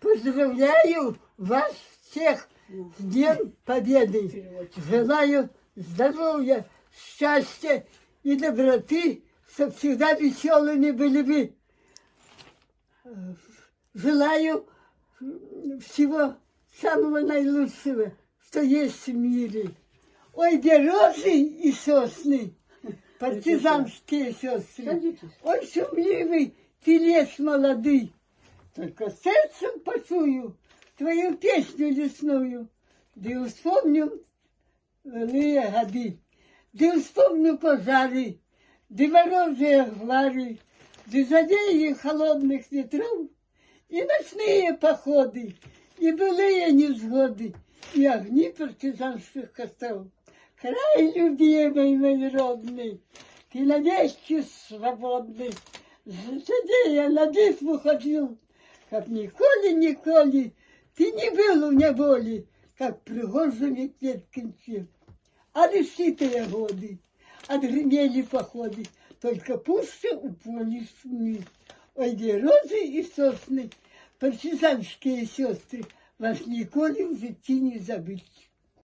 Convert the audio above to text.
Поздравляю вас всех с Днем Победы. Желаю здоровья, счастья и доброты, чтобы всегда веселыми были вы. Желаю всего самого наилучшего, что есть в мире. Ой, где розы и сосны, партизанские сестры. Ой, шумливый ты лес молодый. Только сердцем почую твою песню лесную. Да и вспомню былые годы. Да и вспомню пожары, да морозные гвары, да задеи холодных ветров, и ночные походы, и былые невзгоды, и огни партизанских костров. Край любимый мой родный, ты навеки свободный. Задея я на битву ходил, как николи ты не был у неволі, как пригожими Петкинцев. А решитые годы, отгремели походы, только пушка у поля шумит. Ой, где розы и сосны, партизанские сестры, вас николи в житті не забыть.